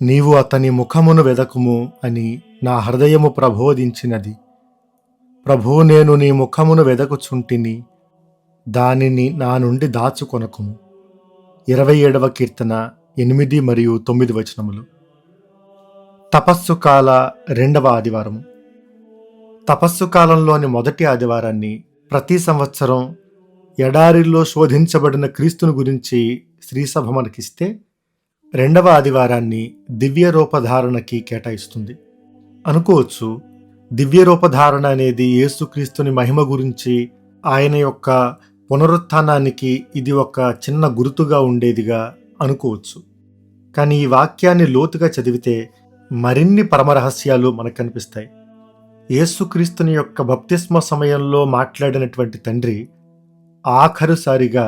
నీవు అతని ముఖమును వెదకుము అని నా హృదయము ప్రబోధించినది. ప్రభూ, నేను నీ ముఖమును వెదకుచుంటిని, దానిని నా నుండి దాచుకొనకుము. 27వ కీర్తన 8 మరియు 9 వచనములు. తపస్సు కాల 2వ ఆదివారము. తపస్సు కాలంలోని మొదటి ఆదివారాన్ని ప్రతి సంవత్సరం ఎడారిలో శోధించబడిన క్రీస్తుని గురించి శ్రీసభ మనకిస్తే, 2వ ఆదివారాన్ని దివ్య రూపధారణకి కేటాయిస్తుంది. అనుకోవచ్చు, దివ్య రూపధారణ అనేది యేసుక్రీస్తుని మహిమ గురించి, ఆయన యొక్క పునరుత్థానానికి ఇది ఒక చిన్న గుర్తుగా ఉండేదిగా అనుకోవచ్చు. కానీ ఈ వాక్యాన్ని లోతుగా చదివితే మరిన్ని పరమరహస్యాలు మనకు కనిపిస్తాయి. యేసుక్రీస్తుని యొక్క బప్తిస్మ సమయంలో మాట్లాడినటువంటి తండ్రి ఆఖరుసారిగా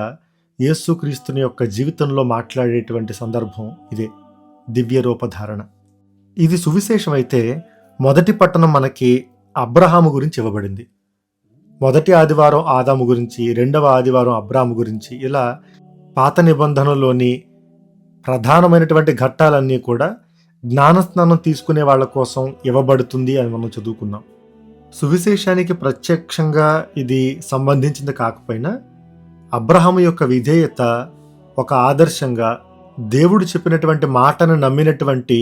యేసుక్రీస్తుని యొక్క జీవితంలో మాట్లాడేటువంటి సందర్భం ఇదే, దివ్య రూపధారణ. ఇది సువిశేషమైతే మొదటి పట్టణం మనకి అబ్రహాము గురించి ఇవ్వబడింది. మొదటి ఆదివారం ఆదాము గురించి, 2వ ఆదివారం అబ్రాహాము గురించి, ఇలా పాత నిబంధనలోని ప్రధానమైనటువంటి ఘట్టాలన్నీ కూడా జ్ఞానస్నానం తీసుకునే వాళ్ళ కోసం ఇవ్వబడుతుంది అని మనం చదువుకున్నాం. సువిశేషానికి ప్రత్యక్షంగా ఇది సంబంధించింది కాకపోయినా అబ్రహాము యొక్క విధేయత ఒక ఆదర్శంగా, దేవుడు చెప్పినటువంటి మాటను నమ్మినటువంటి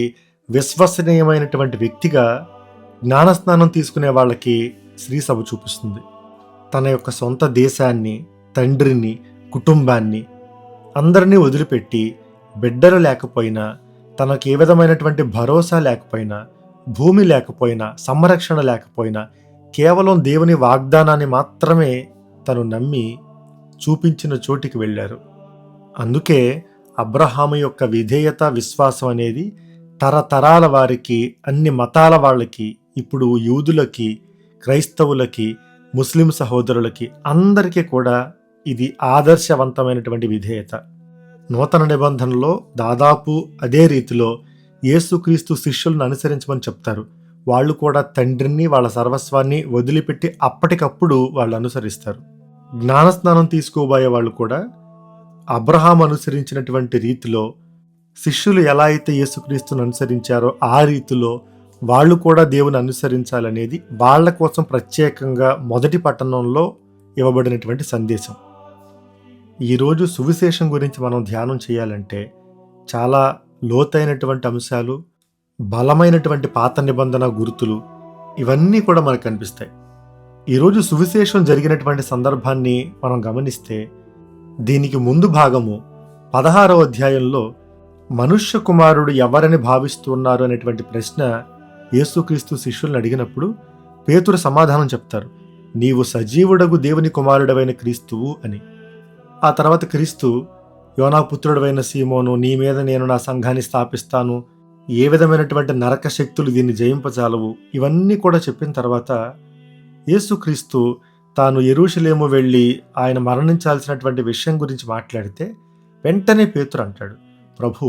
విశ్వసనీయమైనటువంటి వ్యక్తిగా జ్ఞానస్నానం తీసుకునే వాళ్ళకి శ్రీసభ చూపిస్తుంది. తన యొక్క సొంత దేశాన్ని, తండ్రిని, కుటుంబాన్ని అందరినీ వదిలిపెట్టి, బిడ్డలు లేకపోయినా, తనకు ఏ విధమైనటువంటి భరోసా లేకపోయినా, భూమి లేకపోయినా, సంరక్షణ లేకపోయినా, కేవలం దేవుని వాగ్దానాన్ని మాత్రమే తను నమ్మి చూపించిన చోటికి వెళ్ళారు. అందుకే అబ్రహాము యొక్క విధేయత, విశ్వాసం అనేది తరతరాల వారికి, అన్ని మతాల వాళ్ళకి, ఇప్పుడు యూదులకి, క్రైస్తవులకి, ముస్లిం సహోదరులకి అందరికీ కూడా ఇది ఆదర్శవంతమైనటువంటి విధేయత. నూతన నిబంధనలో దాదాపు అదే రీతిలో యేసుక్రీస్తు శిష్యులను అనుసరించమని చెప్తారు. వాళ్ళు కూడా తండ్రిని, వాళ్ళ సర్వస్వాన్ని వదిలిపెట్టి అప్పటికప్పుడు వాళ్ళు అనుసరిస్తారు. జ్ఞానస్నానం తీసుకోబోయే వాళ్ళు కూడా అబ్రహాం అనుసరించినటువంటి రీతిలో, శిష్యులు ఎలా అయితే యేసుక్రీస్తును అనుసరించారో ఆ రీతిలో వాళ్ళు కూడా దేవుని అనుసరించాలనేది వాళ్ళ కోసం ప్రత్యేకంగా మొదటి పట్టణంలో ఇవ్వబడినటువంటి సందేశం. ఈరోజు సువిశేషం గురించి మనం ధ్యానం చేయాలంటే చాలా లోతైనటువంటి అంశాలు, బలమైనటువంటి పాత నిబంధన గుర్తులు ఇవన్నీ కూడా మనకు కనిపిస్తాయి. ఈరోజు సువిశేషం జరిగినటువంటి సందర్భాన్ని మనం గమనిస్తే, దీనికి ముందు భాగము 16వ అధ్యాయంలో మనుష్య కుమారుడు ఎవరని భావిస్తున్నారు అనేటువంటి ప్రశ్న యేసుక్రీస్తు శిష్యులను అడిగినప్పుడు పేతురు సమాధానం చెప్తారు, నీవు సజీవుడగు దేవుని కుమారుడవైన క్రీస్తువు అని. ఆ తర్వాత క్రీస్తు, యోనా పుత్రుడవైన సీమోను, నీ మీద నేను నా సంఘాన్ని స్థాపిస్తాను, ఏ విధమైనటువంటి నరక శక్తులు దీన్ని జయింపజాలవు, ఇవన్నీ కూడా చెప్పిన తర్వాత యేసుక్రీస్తు తాను యెరూషలేము వెళ్ళి ఆయన మరణించాల్సినటువంటి విషయం గురించి మాట్లాడితే వెంటనే పేతురు అంటాడు, ప్రభు,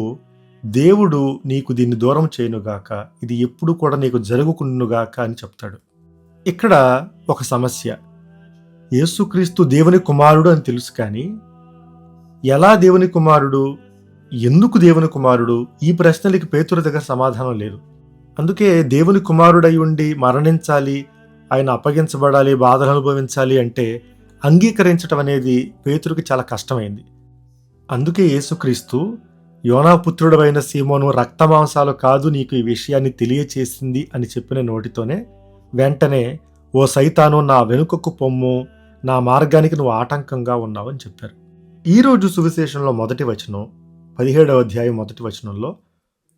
దేవుడు నీకు దీన్ని దూరం చేయనుగాక, ఇది ఎప్పుడు కూడా నీకు జరుగుకుండునుగాక అని చెప్తాడు. ఇక్కడ ఒక సమస్య. యేసుక్రీస్తు దేవుని కుమారుడు అని తెలుసు, కానీ ఎలా దేవుని కుమారుడు, ఎందుకు దేవుని కుమారుడు, ఈ ప్రశ్నలకి పేతురు దగ్గర సమాధానం లేదు. అందుకే దేవుని కుమారుడై ఉండి మరణించాలి, ఆయన అప్పగించబడాలి, బాధలు అనుభవించాలి అంటే అంగీకరించడం అనేది పేతురుకి చాలా కష్టమైంది. అందుకే యేసుక్రీస్తు, యోనా పుత్రుడవైన సీమోను, రక్తమాంసాలు కాదు నీకు ఈ విషయాన్ని తెలియచేసింది అని చెప్పిన నోటితోనే వెంటనే, ఓ సైతాను, నా వెనుకకు పొమ్ము, నా మార్గానికి నువ్వు ఆటంకంగా ఉన్నావు అని చెప్పారు. ఈరోజు సువిశేషంలో మొదటి వచనం, 17వ అధ్యాయం మొదటి వచనంలో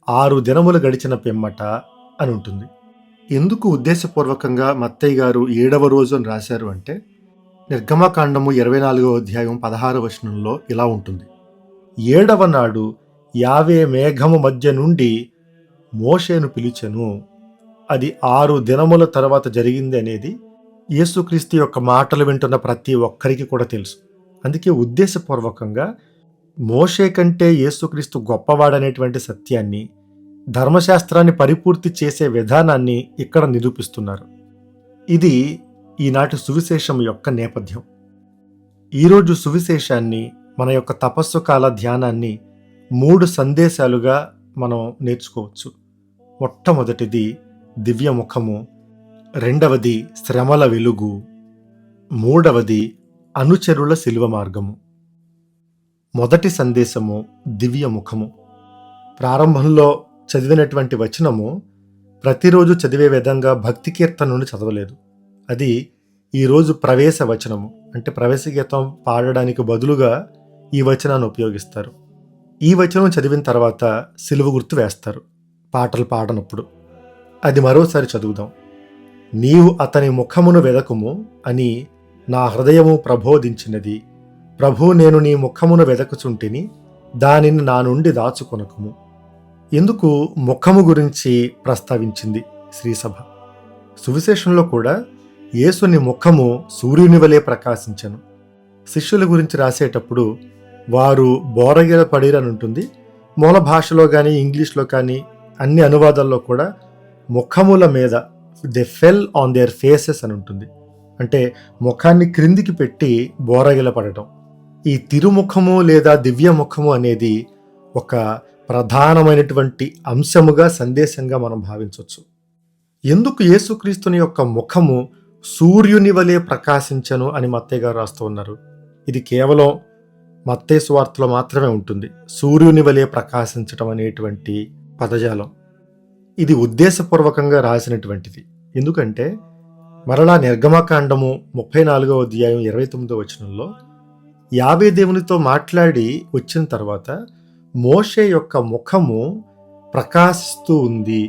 6 దినములు గడిచిన పిమ్మట అని ఉంటుంది. ఎందుకు ఉద్దేశపూర్వకంగా మత్తయ్య గారు 7వ రోజు అని రాశారు అంటే, నిర్గమకాండము 24వ అధ్యాయం 16వ వచనంలో ఇలా ఉంటుంది, 7వ నాడు యావే మేఘము మధ్య నుండి మోషేను పిలిచెను. అది 6 దినముల తర్వాత జరిగింది అనేది యేసుక్రీస్తు యొక్క మాటలు వింటున్న ప్రతి ఒక్కరికి కూడా తెలుసు. అందుకే ఉద్దేశపూర్వకంగా మోషే కంటే యేసుక్రీస్తు గొప్పవాడనేటువంటి సత్యాన్ని, ధర్మశాస్త్రాన్ని పరిపూర్తి చేసే విధానాన్ని ఇక్కడ నిరూపిస్తున్నారు. ఇది ఈనాటి సువిశేషం యొక్క నేపథ్యం. ఈరోజు సువిశేషాన్ని, మన యొక్క తపస్సు కాల ధ్యానాన్ని 3 సందేశాలుగా మనం నేర్చుకోవచ్చు. మొట్టమొదటిది దివ్య ముఖము, రెండవది శ్రమల వెలుగు, మూడవది అనుచరుల శిలువ మార్గము. మొదటి సందేశము దివ్య ముఖము. ప్రారంభంలో చదివినటువంటి వచనము ప్రతిరోజు చదివే విధంగా భక్తి కీర్తన నుండి చదవలేదు. అది ఈరోజు ప్రవేశ వచనము, అంటే ప్రవేశ గీతం పాడడానికి బదులుగా ఈ వచనాన్ని ఉపయోగిస్తారు. ఈ వచనం చదివిన తర్వాత సిలువ గుర్తు వేస్తారు పాటలు పాడనప్పుడు. అది మరోసారి చదువుదాం. నీవు అతని ముఖమును వెదకుము అని నా హృదయము ప్రబోధించినది. ప్రభు, నేను నీ ముఖమును వెదకుచుంటిని, దానిని నా నుండి దాచుకొనకుము. ఎందుకు ముఖము గురించి ప్రస్తావించింది శ్రీసభ? సువిశేషంలో కూడా యేసుని ముఖము సూర్యుని వలె ప్రకాశించెను. శిష్యుల గురించి రాసేటప్పుడు వారు బోరగిల పడిరని ఉంటుంది. మూల భాషలో కానీ ఇంగ్లీష్లో కానీ అన్ని అనువాదాల్లో కూడా ముఖముల మీద they fell on their faces అని ఉంటుంది. అంటే ముఖాన్ని క్రిందికి పెట్టి బోరగిల పడటం. ఈ తిరుముఖము లేదా దివ్య ముఖము అనేది ఒక ప్రధానమైనటువంటి అంశముగా, సందేశంగా మనం భావించవచ్చు. ఎందుకు యేసుక్రీస్తుని యొక్క ముఖము సూర్యుని వలె ప్రకాశించను అని మత్తయి గారు రాస్తూ ఉన్నారు? ఇది కేవలం మత్తయి సువార్తలో మాత్రమే ఉంటుంది, సూర్యుని వలె ప్రకాశించటం అనేటువంటి పదజాలం. ఇది ఉద్దేశపూర్వకంగా రాసినటువంటిది. ఎందుకంటే మరలా నిర్గమకాండము 34వ అధ్యాయం 29వ వచనంలో యావే దేవునితో మాట్లాడి వచ్చిన తర్వాత మోషే యొక్క ముఖము ప్రకాశిస్తూ ఉంది.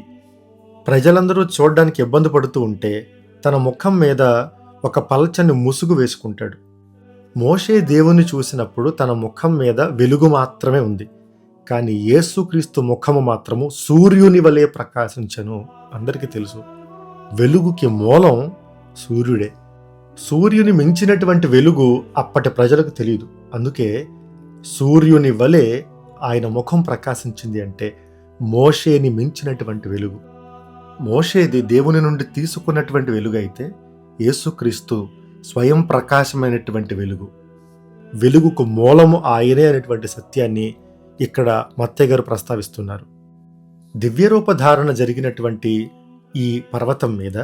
ప్రజలందరూ చూడడానికి ఇబ్బంది పడుతూ ఉంటే తన ముఖం మీద ఒక పల్చని ముసుగు వేసుకుంటాడు. మోషే దేవుని చూసినప్పుడు తన ముఖం మీద వెలుగు మాత్రమే ఉంది. కానీ యేసుక్రీస్తు ముఖము మాత్రము సూర్యుని వలె ప్రకాశించను. అందరికీ తెలుసు, వెలుగుకి మూలం సూర్యుడే. సూర్యుని మించినటువంటి వెలుగు అప్పటి ప్రజలకు తెలియదు. అందుకే సూర్యుని వలె ఆయన ముఖం ప్రకాశించింది. అంటే మోషేని మించినటువంటి వెలుగు. మోషేది దేవుని నుండి తీసుకున్నటువంటి వెలుగు అయితే యేసుక్రీస్తు స్వయం ప్రకాశమైనటువంటి వెలుగు. వెలుగుకు మూలము ఆయనే అనేటువంటి సత్యాన్ని ఇక్కడ మత్తయి గారు ప్రస్తావిస్తున్నారు. దివ్యరూప ధారణ జరిగినటువంటి ఈ పర్వతం మీద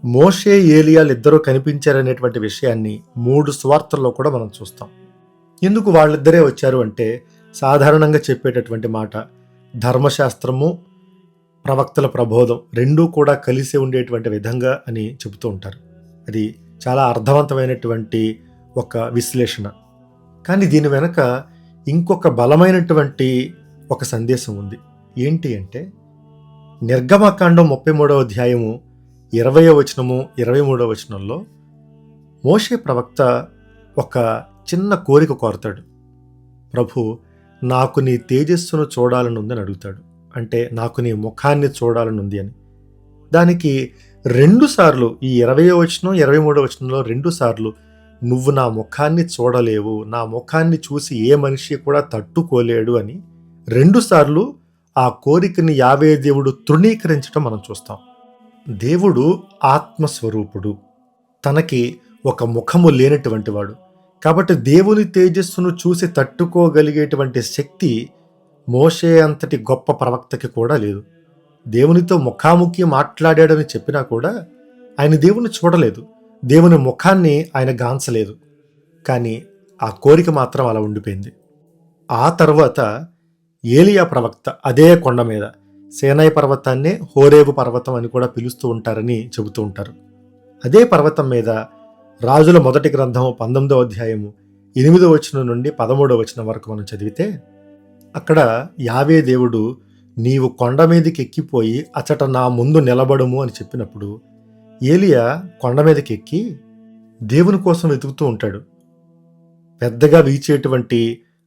మోషే, ఏలియాలు ఇద్దరూ కనిపించారనేటువంటి విషయాన్ని 3 సువార్తల్లో కూడా మనం చూస్తాం. ఎందుకు వాళ్ళిద్దరే వచ్చారు అంటే సాధారణంగా చెప్పేటటువంటి మాట, ధర్మశాస్త్రము, ప్రవక్తల ప్రబోధం రెండూ కూడా కలిసి ఉండేటువంటి విధంగా అని చెబుతూ ఉంటారు. అది చాలా అర్థవంతమైనటువంటి ఒక విశ్లేషణ. కానీ దీని వెనక ఇంకొక బలమైనటువంటి ఒక సందేశం ఉంది. ఏంటి అంటే నిర్గమకాండం 33వ అధ్యాయము 20వ వచనము 23వ వచనంలో మోషే ప్రవక్త ఒక చిన్న కోరిక కోరతాడు. ప్రభు, నాకు నీ తేజస్సును చూడాలని ఉందని అడుగుతాడు. అంటే నాకు నీ ముఖాన్ని చూడాలని ఉంది అని. దానికి 2 సార్లు, ఈ 20వ వచనం 23వ వచనంలో 2 సార్లు నువ్వు నా ముఖాన్ని చూడలేవు, నా ముఖాన్ని చూసి ఏ మనిషి కూడా తట్టుకోలేడు అని 2 సార్లు ఆ కోరికని యావే దేవుడు తృణీకరించడం మనం చూస్తాం. దేవుడు ఆత్మస్వరూపుడు, తనకి ఒక ముఖము లేనటువంటి వాడు. కాబట్టి దేవుని తేజస్సును చూసి తట్టుకోగలిగేటువంటి శక్తి మోషే అంతటి గొప్ప ప్రవక్తకి కూడా లేదు. దేవునితో ముఖాముఖి మాట్లాడాడని చెప్పినా కూడా ఆయన దేవుని చూడలేదు, దేవుని ముఖాన్ని ఆయన గాంచలేదు. కానీ ఆ కోరిక మాత్రం అలా ఉండిపోయింది. ఆ తర్వాత ఏలియా ప్రవక్త అదే కొండ మీద, సేనాయి పర్వతాన్నే హోరేబు పర్వతం అని కూడా పిలుస్తూ ఉంటారని చెబుతూ ఉంటారు. అదే పర్వతం మీద రాజుల మొదటి గ్రంథం 19వ అధ్యాయము 8వ వచనం నుండి 13వ వచనం వరకు మనం చదివితే అక్కడ యావే దేవుడు నీవు కొండ మీదకి ఎక్కిపోయి అచట నా ముందు నిలబడుము అని చెప్పినప్పుడు ఏలియా కొండ మీదకి ఎక్కి దేవుని కోసం వెతుకుతూ ఉంటాడు. పెద్దగా వీచేటువంటి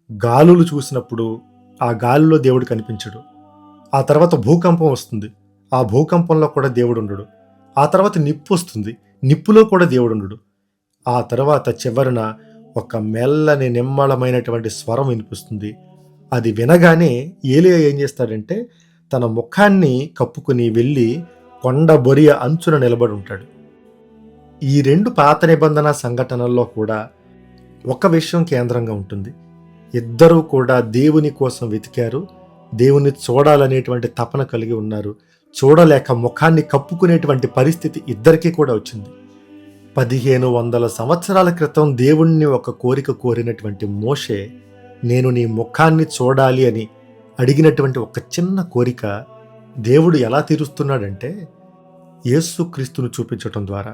గాలులు చూసినప్పుడు ఆ గాలిలో దేవుడు కనిపించడు. ఆ తర్వాత భూకంపం వస్తుంది, ఆ భూకంపంలో కూడా దేవుడు ఉండడు. ఆ తర్వాత నిప్పు వస్తుంది, నిప్పులో కూడా దేవుడు ఉండడు. ఆ తర్వాత చివరన ఒక మెల్లని నిమ్మళమైనటువంటి స్వరం వినిపిస్తుంది. అది వినగానే ఏలియా ఏం చేస్తాడంటే తన ముఖాన్ని కప్పుకుని వెళ్ళి కొండ బొరియ అంచున నిలబడి ఉంటాడు. ఈ 2 పాత నిబంధన సంఘటనల్లో కూడా ఒక విషయం కేంద్రంగా ఉంటుంది. ఇద్దరూ కూడా దేవుని కోసం వెతికారు, దేవుణ్ణి చూడాలనేటువంటి తపన కలిగి ఉన్నారు. చూడలేక ముఖాన్ని కప్పుకునేటువంటి పరిస్థితి ఇద్దరికీ కూడా వచ్చింది. 1500 సంవత్సరాల క్రితం దేవుణ్ణి ఒక కోరిక కోరినటువంటి మోషే, నేను నీ ముఖాన్ని చూడాలి అని అడిగినటువంటి ఒక చిన్న కోరిక దేవుడు ఎలా తీరుస్తున్నాడంటే యేసుక్రీస్తును చూపించటం ద్వారా.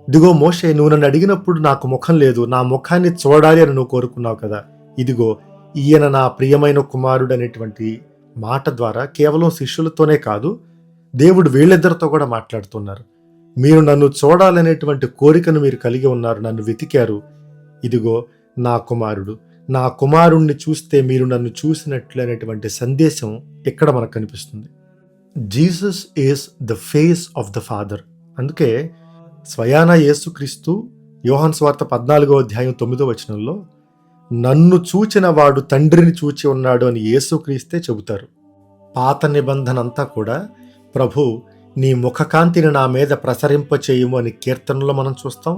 ఇదిగో మోషే, నువ్వు నన్ను అడిగినప్పుడు నాకు ముఖం లేదు, నా ముఖాన్ని చూడాలి అని నువ్వు కోరుకున్నావు కదా, ఇదిగో ఈయన నా ప్రియమైన కుమారుడు అనేటువంటి మాట ద్వారా కేవలం శిష్యులతోనే కాదు, దేవుడు వీళ్ళిద్దరితో కూడా మాట్లాడుతున్నారు. మీరు నన్ను చూడాలనేటువంటి కోరికను మీరు కలిగి ఉన్నారు, నన్ను వెతికారు, ఇదిగో నా కుమారుడు, నా కుమారుణ్ణి చూస్తే మీరు నన్ను చూసినట్లు అనేటువంటి సందేశం ఇక్కడ మనకు కనిపిస్తుంది. Jesus is the face of the father. అందుకే స్వయాన యేసుక్రీస్తు యోహాను సువార్త 14:9 నన్ను చూచిన వాడు తండ్రిని చూచి ఉన్నాడు అని యేసుక్రీస్తే చెబుతారు. పాత నిబంధన అంతా కూడా ప్రభు నీ ముఖకాంతిని నా మీద ప్రసరింపచేయుము అని కీర్తనలో మనం చూస్తాం.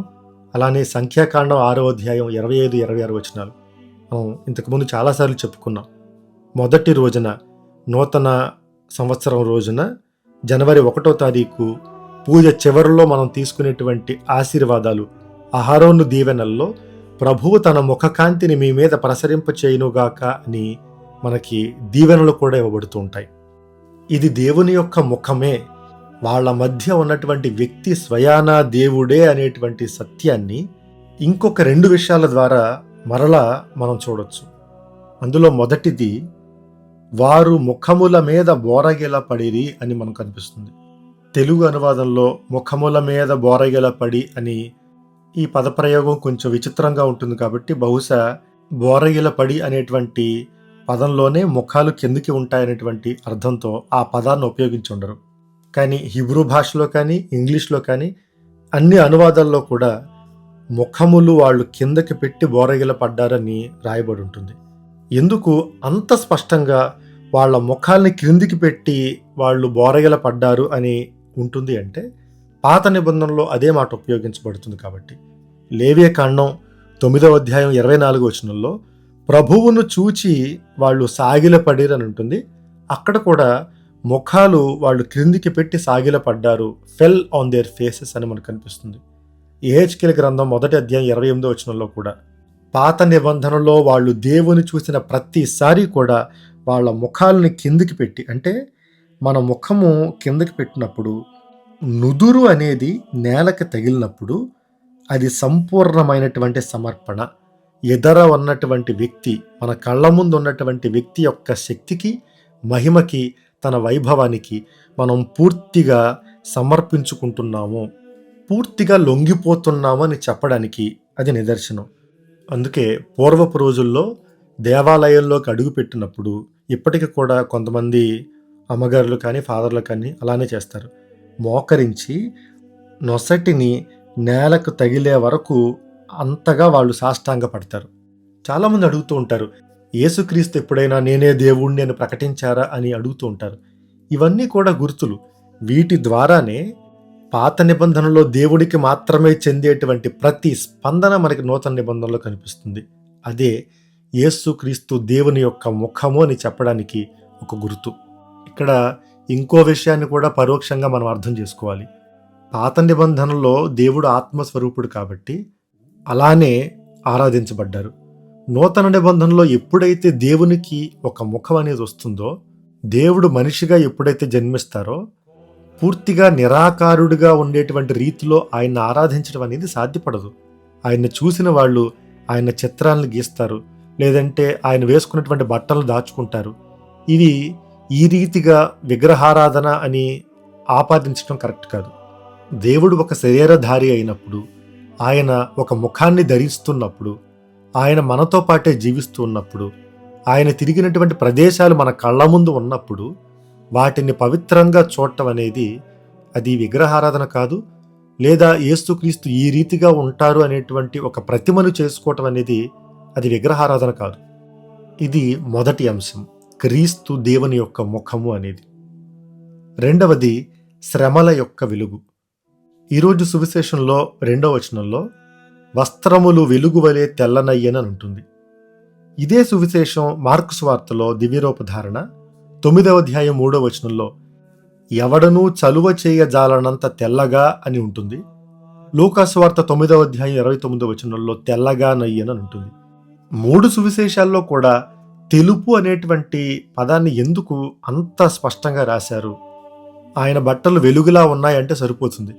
అలానే సంఖ్యాకాండం 6:25-26 మనం ఇంతకుముందు చాలాసార్లు చెప్పుకున్నాం. మొదటి రోజున, నూతన సంవత్సరం రోజున, జనవరి 1వ తారీఖు పూజ చివరిలో మనం తీసుకునేటువంటి ఆశీర్వాదాలు, అహరోను దీవెనల్లో ప్రభువు తన ముఖకాంతిని మీ మీద ప్రసరింపచేయునుగాక అని మనకి దీవెనలు కూడా ఇవ్వబడుతూ ఉంటాయి. ఇది దేవుని యొక్క ముఖమే, వాళ్ళ మధ్య ఉన్నటువంటి వ్యక్తి స్వయానా దేవుడే అనేటువంటి సత్యాన్ని ఇంకొక 2 విషయాల ద్వారా మరలా మనం చూడొచ్చు. అందులో మొదటిది, వారు ముఖముల మీద బోరగిల పడిరి అని మనకు కనిపిస్తుంది. తెలుగు అనువాదంలో ముఖముల మీద బోరగిల పడి అని ఈ పదప్రయోగం కొంచెం విచిత్రంగా ఉంటుంది కాబట్టి బహుశా బోరగిల పడి అనేటువంటి పదంలోనే ముఖాలు కిందికి ఉంటాయనేటువంటి అర్థంతో ఆ పదాన్ని ఉపయోగించి ఉండరు. కానీ హిబ్రూ భాషలో కానీ ఇంగ్లీష్లో కానీ అన్ని అనువాదాల్లో కూడా ముఖములు వాళ్ళు కిందకి పెట్టి బోరగిల పడ్డారని రాయబడి ఉంటుంది. ఎందుకు అంత స్పష్టంగా వాళ్ళ ముఖాల్ని క్రిందికి పెట్టి వాళ్ళు బోరగిల పడ్డారు అని ఉంటుంది అంటే పాత నిబంధనలో అదే మాట ఉపయోగించబడుతుంది కాబట్టి. లేవియకాండం 9:24 ప్రభువును చూచి వాళ్ళు సాగిలపడిరని ఉంటుంది. అక్కడ కూడా ముఖాలు వాళ్ళు క్రిందికి పెట్టి సాగిలపడ్డారు, ఫెల్ ఆన్ దేర్ ఫేసెస్ అని మనకు కనిపిస్తుంది. యెహెజ్కేలు గ్రంథం 1:28 కూడా పాత నిబంధనలో వాళ్ళు దేవుని చూసిన ప్రతిసారి కూడా వాళ్ళ ముఖాలని కిందికి పెట్టి, అంటే మన ముఖము కిందకి పెట్టినప్పుడు నుదురు అనేది నేలకి తగిలినప్పుడు అది సంపూర్ణమైనటువంటి సమర్పణ. ఎదర ఉన్నటువంటి వ్యక్తి, మన కళ్ళ ముందు ఉన్నటువంటి వ్యక్తి యొక్క శక్తికి, మహిమకి, తన వైభవానికి మనం పూర్తిగా సమర్పించుకుంటున్నాము, పూర్తిగా లొంగిపోతున్నాము అని చెప్పడానికి అది నిదర్శనం. అందుకే పూర్వపు రోజుల్లో దేవాలయంలోకి అడుగుపెట్టినప్పుడు ఇప్పటికి కూడా కొంతమంది అమ్మగారులు కానీ ఫాదర్లు కానీ అలానే చేస్తారు. మోకరించి నొసటిని నేలకు తగిలే వరకు అంతగా వాళ్ళు సాష్టాంగ పడతారు. చాలామంది అడుగుతూ ఉంటారు, యేసుక్రీస్తు ఎప్పుడైనా నేనే దేవుణ్ణి అని ప్రకటించారా అని అడుగుతూ ఉంటారు. ఇవన్నీ కూడా గుర్తులు. వీటి ద్వారానే పాత నిబంధనలో దేవుడికి మాత్రమే చెందేటువంటి ప్రతి స్పందన మనకి నూతన నిబంధనలో కనిపిస్తుంది. అదే యేసుక్రీస్తు దేవుని యొక్క ముఖము అని చెప్పడానికి ఒక గుర్తు. ఇక్కడ ఇంకో విషయాన్ని కూడా పరోక్షంగా మనం అర్థం చేసుకోవాలి. పాత నిబంధనలో దేవుడు ఆత్మస్వరూపుడు కాబట్టి అలానే ఆరాధించబడ్డారు. నూతన నిబంధనలో ఎప్పుడైతే దేవునికి ఒక ముఖం అనేది వస్తుందో, దేవుడు మనిషిగా ఎప్పుడైతే జన్మిస్తారో పూర్తిగా నిరాకారుడిగా ఉండేటువంటి రీతిలో ఆయన ఆరాధించడం అనేది సాధ్యపడదు. ఆయన చూసిన వాళ్ళు ఆయన చిత్రాలను గీస్తారు, లేదంటే ఆయన వేసుకున్నటువంటి బట్టలు దాచుకుంటారు. ఇవి ఈ రీతిగా విగ్రహారాధన అని ఆపాదించడం కరెక్ట్ కాదు. దేవుడు ఒక శరీరధారి అయినప్పుడు, ఆయన ఒక ముఖాన్ని ధరిస్తున్నప్పుడు, ఆయన మనతో పాటే జీవిస్తూ ఉన్నప్పుడు, ఆయన తిరిగినటువంటి ప్రదేశాలు మన కళ్ళ ముందు ఉన్నప్పుడు వాటిని పవిత్రంగా చూడటం అనేది అది విగ్రహారాధన కాదు. లేదా యేసుక్రీస్తు ఈ రీతిగా ఉంటారు అనేటువంటి ఒక ప్రతిమను చేసుకోవటం అనేది అది విగ్రహారాధన కాదు. ఇది మొదటి అంశం, క్రీస్తు దేవుని యొక్క ముఖము అనేది. రెండవది, శ్రమల యొక్క వెలుగు. ఈరోజు సువిశేషంలో 2వ వచనంలో వస్త్రములు వెలుగు వలె తెల్లనయ్యని ఉంటుంది. ఇదే సువిశేషం మార్కు సువార్తలో దివ్యరూపధారణ 9వ అధ్యాయం 3వ వచనంలో ఎవడనూ చలువ చేయజాలనంత తెల్లగా అని ఉంటుంది. లూకా సువార్త 9వ అధ్యాయం 29వ వచనంలో తెల్లగా నయ్యనని ఉంటుంది. 3 సువిశేషాల్లో కూడా తెలుపు అనేటువంటి పదాన్ని ఎందుకు అంత స్పష్టంగా రాశారు? ఆయన బట్టలు వెలుగులా ఉన్నాయంటే సరిపోతుంది.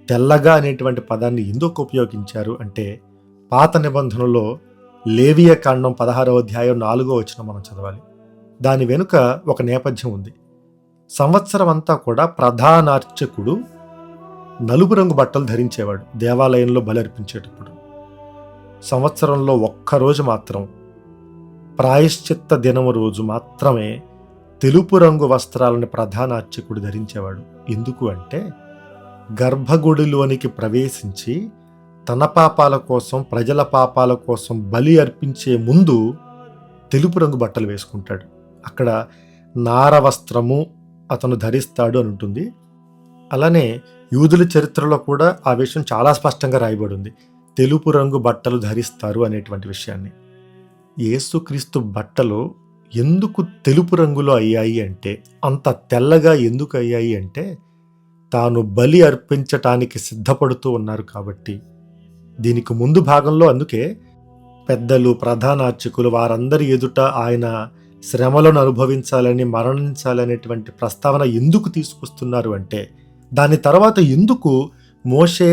తెల్లగా అనేటువంటి పదాన్ని ఎందుకు ఉపయోగించారు అంటే, పాత నిబంధనలో లేవియ కాండం 16వ అధ్యాయం 4వ వచనం మనం చదవాలి. దాని వెనుక ఒక నేపథ్యం ఉంది. సంవత్సరం అంతా కూడా ప్రధానార్చకుడు నలుపు రంగు బట్టలు ధరించేవాడు దేవాలయంలో బలి అర్పించేటప్పుడు. సంవత్సరంలో ఒక్కరోజు మాత్రం, ప్రాయశ్చిత్త దినము రోజు మాత్రమే తెలుపు రంగు వస్త్రాలను ప్రధాన అర్చకుడు ధరించేవాడు. ఎందుకు అంటే, గర్భగుడిలోనికి ప్రవేశించి తన పాపాల కోసం, ప్రజల పాపాల కోసం బలి అర్పించే ముందు తెలుపు రంగు బట్టలు వేసుకుంటాడు. అక్కడ నార వస్త్రము అతను ధరిస్తాడు అని ఉంటుంది. అలానే యూదుల చరిత్రలో కూడా ఆ విషయం చాలా స్పష్టంగా రాయబడి ఉంది, తెలుపు రంగు బట్టలు ధరిస్తారు అనేటువంటి విషయాన్ని. యేసుక్రీస్తు బట్టలు ఎందుకు తెలుపు రంగులో అయ్యాయి అంటే, అంత తెల్లగా ఎందుకు అయ్యాయి అంటే, తాను బలి అర్పించటానికి సిద్ధపడుతూ ఉన్నారు కాబట్టి. దీనికి ముందు భాగంలో అందుకే పెద్దలు, ప్రధాన అర్చకులు వారందరి ఎదుట ఆయన శ్రమలను అనుభవించాలని, మరణించాలనేటువంటి ప్రస్తావన ఎందుకు తీసుకొస్తున్నారు అంటే, దాని తర్వాత ఎందుకు మోషే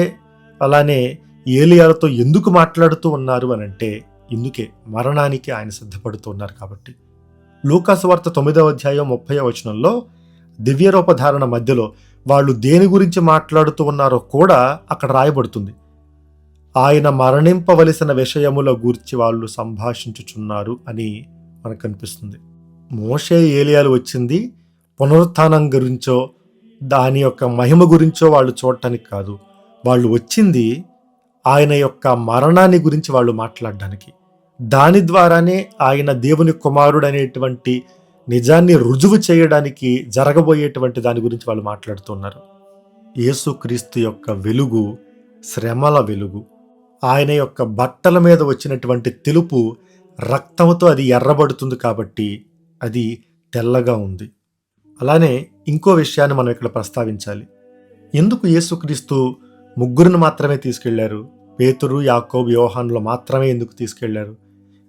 అలానే ఏలియాలతో ఎందుకు మాట్లాడుతూ ఉన్నారు అని అంటే, ఇందుకే మరణానికి ఆయన సిద్ధపడుతూ ఉన్నారు కాబట్టి. లూకా సువార్త 9వ అధ్యాయం 30వ వచనంలో దివ్యరూపధారణ మధ్యలో వాళ్ళు దేని గురించి మాట్లాడుతూ ఉన్నారో కూడా అక్కడ రాయబడుతుంది. ఆయన మరణింపవలసిన విషయముల గూర్చి వాళ్ళు సంభాషించుచున్నారు అని మనకు కనిపిస్తుంది. మోషే ఏలియాలు వచ్చింది పునరుత్థానం గురించో, దాని యొక్క మహిమ గురించో వాళ్ళు చూడటానికి కాదు. వాళ్ళు వచ్చింది ఆయన యొక్క మరణాన్ని గురించి వాళ్ళు మాట్లాడడానికి. దాని ద్వారానే ఆయన దేవుని కుమారుడు అనేటువంటి నిజాన్ని రుజువు చేయడానికి జరగబోయేటువంటి దాని గురించి వాళ్ళు మాట్లాడుతున్నారు. యేసుక్రీస్తు యొక్క వెలుగు శ్రమల వెలుగు. ఆయన యొక్క బట్టల మీద వచ్చినటువంటి తెలుపు రక్తంతో అది ఎర్రబడుతుంది కాబట్టి అది తెల్లగా ఉంది. అలానే ఇంకో విషయాన్ని మనం ఇక్కడ ప్రస్తావించాలి. ఎందుకు యేసుక్రీస్తు ముగ్గురిని మాత్రమే తీసుకెళ్లారు? పేతురు, యాకోబు, యోహానులు మాత్రమే ఎందుకు తీసుకెళ్లారు?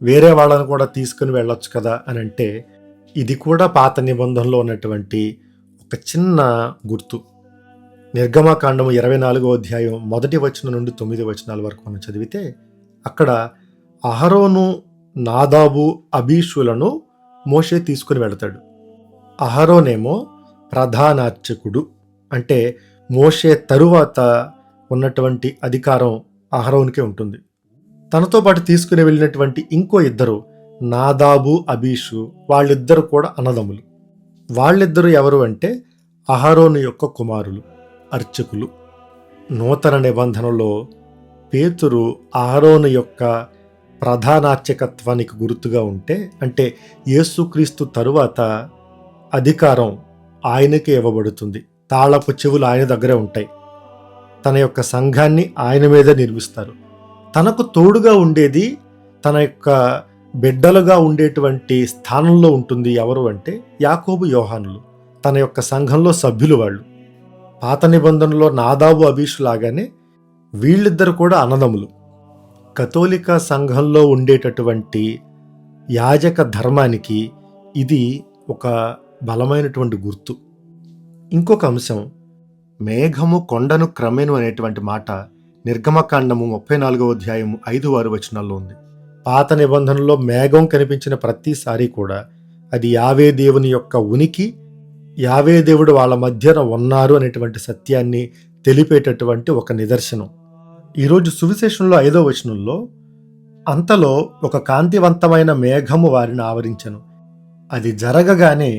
వేరే వాళ్ళని కూడా తీసుకుని వెళ్ళొచ్చు కదా అని అంటే, ఇది కూడా పాత నిబంధనలో ఉన్నటువంటి ఒక చిన్న గుర్తు. నిర్గమకాండము 24వ అధ్యాయం 1వ వచనం నుండి 9వ వచనాల వరకు మనం చదివితే, అక్కడ అహరోను, నాదాబు, అబీషులను మోషే తీసుకుని వెళతాడు. అహరోనేమో ప్రధాన అర్చకుడు, అంటే మోషే తరువాత ఉన్నటువంటి అధికారం అహరోనుకే ఉంటుంది. తనతో పాటు తీసుకుని వెళ్ళినటువంటి ఇంకో ఇద్దరు, నాదాబు, అబీషు, వాళ్ళిద్దరు కూడా అన్నదమ్ములు. వాళ్ళిద్దరూ ఎవరు అంటే అహరోను యొక్క కుమారులు, అర్చకులు. నూతన నిబంధనలో పేతురు అహరోను యొక్క ప్రధానార్చకత్వానికి గుర్తుగా ఉంటే, అంటే యేసుక్రీస్తు తరువాత అధికారం ఆయనకే ఇవ్వబడుతుంది. తాళపు చెవులు ఆయన దగ్గరే ఉంటాయి. తన యొక్క సంఘాన్ని ఆయన మీదే నిర్మిస్తారు. తనకు తోడుగా ఉండేది, తన యొక్క బిడ్డలుగా ఉండేటువంటి స్థానంలో ఉంటుంది ఎవరు అంటే యాకోబు, యోహానులు. తన యొక్క సంఘంలో సభ్యులు వాళ్ళు. పాత నిబంధనలో నాదాబు, అబీషు లాగానే వీళ్ళిద్దరు కూడా అన్నదమ్ములు. కథోలిక సంఘంలో ఉండేటటువంటి యాజక ధర్మానికి ఇది ఒక బలమైనటువంటి గుర్తు. ఇంకొక అంశం, మేఘము కొండను క్రమేను అనేటువంటి మాట నిర్గమకాండము 34వ అధ్యాయం 5-6 వచనాల్లో ఉంది. పాత నిబంధనలో మేఘం కనిపించిన ప్రతిసారి కూడా అది యావే దేవుని యొక్క ఉనికి, యావే దేవుడు వాళ్ళ మధ్యన ఉన్నారు అనేటువంటి సత్యాన్ని తెలిపేటటువంటి ఒక నిదర్శనం. ఈరోజు సువిశేషంలో 5వ వచనంలో, అంతలో ఒక కాంతివంతమైన మేఘము వారిని ఆవరించెను. అది జరగగానే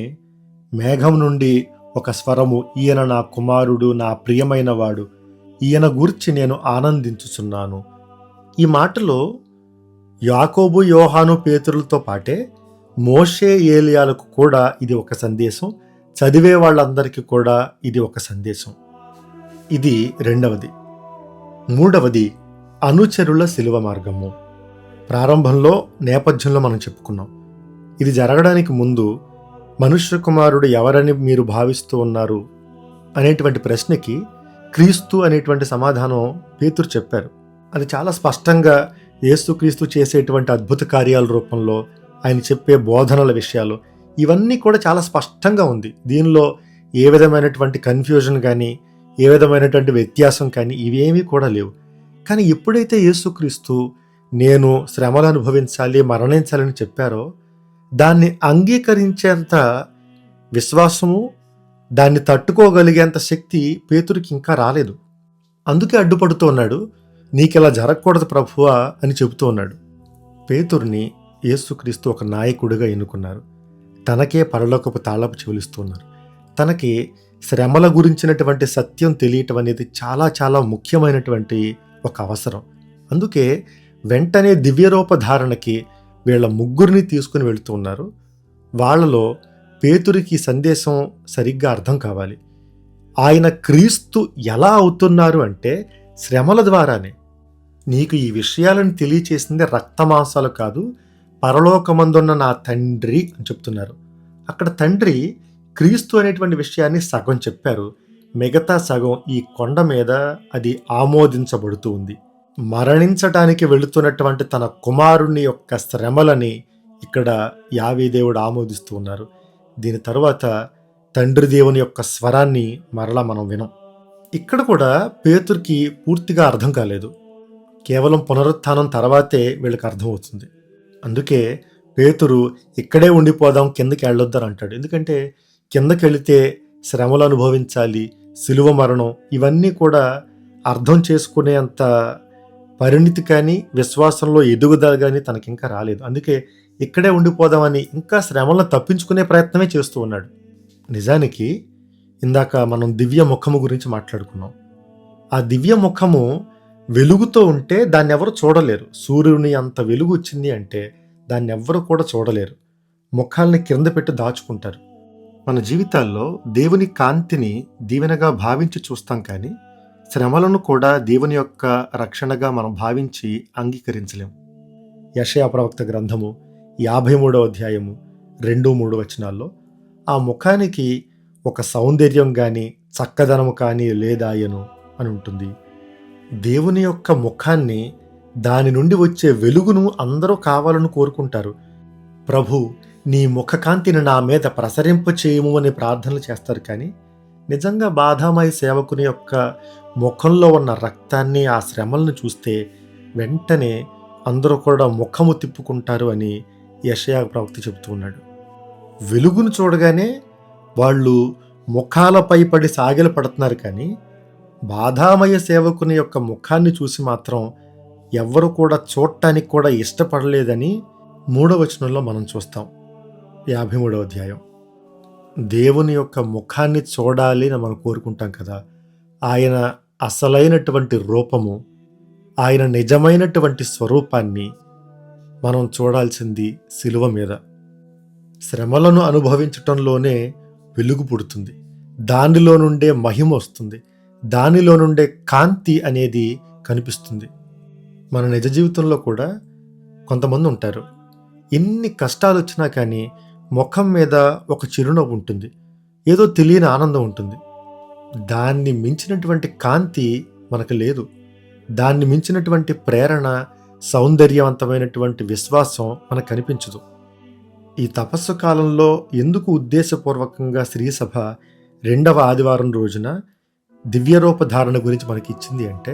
మేఘం నుండి ఒక స్వరము, ఈయన నా కుమారుడు, నా ప్రియమైన వాడు, ఈయన గూర్చి నేను ఆనందించుచున్నాను. ఈ మాటలో యాకోబు, యోహాను, పేతురులతో పాటే మోషే, ఏలియాలకు కూడా ఇది ఒక సందేశం. చదివే వాళ్ళందరికీ కూడా ఇది ఒక సందేశం. ఇది రెండవది. మూడవది అనుచరుల శిలువ మార్గము. ప్రారంభంలో నేపథ్యంలో మనం చెప్పుకున్నాం. ఇది జరగడానికి ముందు మనుష్య కుమారుడు ఎవరని మీరు భావిస్తూ ఉన్నారు అనేటువంటి ప్రశ్నకి క్రీస్తు అనేటువంటి సమాధానం పేతురు చెప్పారు. అది చాలా స్పష్టంగా యేసుక్రీస్తు చేసేటువంటి అద్భుత కార్యాల రూపంలో, ఆయన చెప్పే బోధనల విషయాలు ఇవన్నీ కూడా చాలా స్పష్టంగా ఉంది. దీనిలో ఏ విధమైనటువంటి కన్ఫ్యూజన్ కానీ, ఏ విధమైనటువంటి వ్యత్యాసం కానీ ఇవేమీ కూడా లేవు. కానీ ఎప్పుడైతే యేసుక్రీస్తు నేను శ్రమలు అనుభవించాలి, మరణించాలని చెప్పారో, దాన్ని అంగీకరించేంత విశ్వాసము, దాన్ని తట్టుకోగలిగేంత శక్తి పేతురికి ఇంకా రాలేదు. అందుకే అడ్డుపడుతూ ఉన్నాడు. నీకిలా జరగకూడదు ప్రభువా అని చెబుతూ ఉన్నాడు. పేతురుని యేసుక్రీస్తు ఒక నాయకుడిగా ఎన్నుకున్నారు. తనకే పరలోకపు తాళపు చెవులిస్తున్నారు. తనకి శ్రమల గురించినటువంటి సత్యం తెలియటం అనేది చాలా చాలా ముఖ్యమైనటువంటి ఒక అవసరం. అందుకే వెంటనే దివ్యరూప ధారణకి వీళ్ళ ముగ్గురిని తీసుకుని వెళుతూ ఉన్నారు. వాళ్ళలో పేతురికి సందేశం సరిగ్గా అర్థం కావాలి. ఆయన క్రీస్తు ఎలా అవుతున్నారు అంటే శ్రమల ద్వారానే. నీకు ఈ విషయాలను తెలియచేసింది రక్తమాంసాలు కాదు, పరలోకమందున్న నా తండ్రి అని చెప్తున్నారు. అక్కడ తండ్రి క్రీస్తు అనేటువంటి విషయాన్ని సగం చెప్పారు. మిగతా సగం ఈ కొండ మీద అది ఆమోదించబడుతూ ఉంది. మరణించటానికి వెళుతున్నటువంటి తన కుమారుని యొక్క శ్రమలని ఇక్కడ యావే దేవుడు ఆమోదిస్తూ ఉన్నారు. దీని తరువాత తండ్రి దేవుని యొక్క స్వరాన్ని మరలా మనం వినం. ఇక్కడ కూడా పేతురికి పూర్తిగా అర్థం కాలేదు. కేవలం పునరుత్థానం తర్వాతే వీళ్ళకి అర్థమవుతుంది. అందుకే పేతురు ఇక్కడే ఉండిపోదాం, కిందకి వెళ్ళొద్దని అంటాడు. ఎందుకంటే కిందకి వెళితే శ్రమలు అనుభవించాలి, సిలువ మరణం, ఇవన్నీ కూడా అర్థం చేసుకునేంత పరిణితి కానీ విశ్వాసంలో ఎదుగుదల కానీ తనకింకా రాలేదు. అందుకే ఇక్కడే ఉండిపోదామని ఇంకా శ్రమలను తప్పించుకునే ప్రయత్నమే చేస్తూ ఉన్నాడు. నిజానికి ఇందాక మనం దివ్య ముఖము గురించి మాట్లాడుకున్నాం. ఆ దివ్య ముఖము వెలుగుతో ఉంటే దాన్ని ఎవరు చూడలేరు. సూర్యుని అంత వెలుగు వచ్చింది అంటే దాన్ని ఎవ్వరు కూడా చూడలేరు. ముఖాల్ని కింద పెట్టి దాచుకుంటారు. మన జీవితాల్లో దేవుని కాంతిని దీవెనగా భావించి చూస్తాం, కానీ శ్రమలను కూడా దేవుని యొక్క రక్షణగా మనం భావించి అంగీకరించలేం. యెషయా ప్రవక్త గ్రంథము 53వ అధ్యాయము 2-3 వచనాల్లో ఆ ముఖానికి ఒక సౌందర్యం కానీ చక్కదనము కానీ లేదాయను అని ఉంటుంది. దేవుని యొక్క ముఖాన్ని, దాని నుండి వచ్చే వెలుగును అందరూ కావాలని కోరుకుంటారు. ప్రభు, నీ ముఖకాంతిని నా మీద ప్రసరింప చేయము అని ప్రార్థనలు చేస్తారు. కానీ నిజంగా బాధామయ సేవకుని యొక్క ముఖంలో ఉన్న రక్తాన్ని, ఆ శ్రమలను చూస్తే వెంటనే అందరూ కూడా ముఖము తిప్పుకుంటారు అని యెషయా ప్రవక్త చెబుతూ ఉన్నాడు. వెలుగును చూడగానే వాళ్ళు ముఖాలపై పడి సాగిల పడుతున్నారు, కానీ బాధామయ సేవకుని యొక్క ముఖాన్ని చూసి మాత్రం ఎవ్వరు కూడా చూడటానికి కూడా ఇష్టపడలేదని 3వ వచనంలో మనం చూస్తాం. 53వ అధ్యాయం. దేవుని యొక్క ముఖాన్ని చూడాలి అని మనం కోరుకుంటాం కదా. ఆయన అసలైనటువంటి రూపము, ఆయన నిజమైనటువంటి స్వరూపాన్ని మనం చూడాల్సింది సిలువ మీద. శ్రమలను అనుభవించటంలోనే వెలుగు పుడుతుంది. దానిలో నుండే మహిమ వస్తుంది. దానిలో నుండే కాంతి అనేది కనిపిస్తుంది. మన నిజ జీవితంలో కూడా కొంతమంది ఉంటారు, ఎన్ని కష్టాలు వచ్చినా కానీ ముఖం మీద ఒక చిరునవ్వు ఉంటుంది, ఏదో తెలియని ఆనందం ఉంటుంది. దాన్ని మించినటువంటి కాంతి మనకు లేదు. దాన్ని మించినటువంటి ప్రేరణ, సౌందర్యవంతమైనటువంటి విశ్వాసం మనకు కనిపించదు. ఈ తపస్సు కాలంలో ఎందుకు ఉద్దేశపూర్వకంగా శ్రీసభ 2వ ఆదివారం రోజున దివ్యరూపధారణ గురించి మనకి ఇచ్చింది అంటే,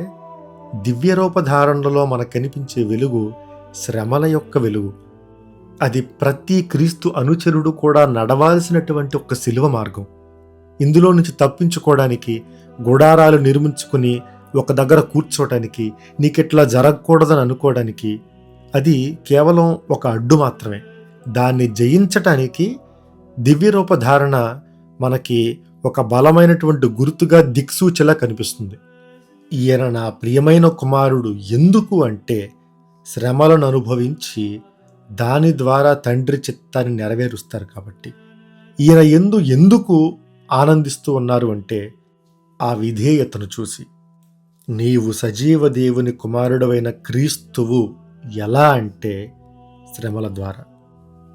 దివ్యరూపధారణలో మనకు కనిపించే వెలుగు శ్రమల యొక్క వెలుగు. అది ప్రతి క్రీస్తు అనుచరుడు కూడా నడవాల్సినటువంటి ఒక శిలువ మార్గం. ఇందులో నుంచి తప్పించుకోవడానికి, గుడారాలు నిర్మించుకుని ఒక దగ్గర కూర్చోవటానికి, నీకెట్లా జరగకూడదని అనుకోవడానికి అది కేవలం ఒక అడ్డు మాత్రమే. దాన్ని జయించటానికి దివ్యరూపధారణ మనకి ఒక బలమైనటువంటి గుర్తుగా, దిక్సూచిలా కనిపిస్తుంది. ఈయన నా ప్రియమైన కుమారుడు ఎందుకు అంటే, శ్రమలను అనుభవించి దాని ద్వారా తండ్రి చిత్తాన్ని నెరవేరుస్తారు కాబట్టి. ఈయన ఎందుకు ఆనందిస్తూ ఉన్నారు అంటే, ఆ విధేయతను చూసి. నీవు సజీవ దేవుని కుమారుడవైన క్రీస్తువు ఎలా అంటే శ్రమల ద్వారా.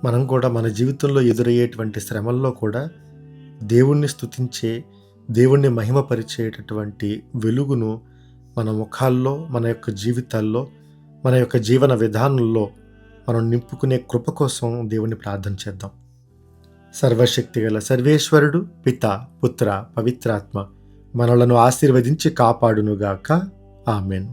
మనం కూడా మన జీవితంలో ఎదురయ్యేటువంటి శ్రమల్లో కూడా దేవుణ్ణి స్తుతించే, దేవుణ్ణి మహిమపరిచేటటువంటి వెలుగును మన ముఖాల్లో, మన యొక్క జీవితాల్లో, మన యొక్క జీవన విధానంలో మనం నింపుకునే కృప కోసం దేవుణ్ణి ప్రార్థన చేద్దాం. సర్వశక్తిగల సర్వేశ్వరుడు, పిత, పుత్ర, పవిత్రాత్మ మనలను ఆశీర్వదించి కాపాడునుగాక. ఆమెన్.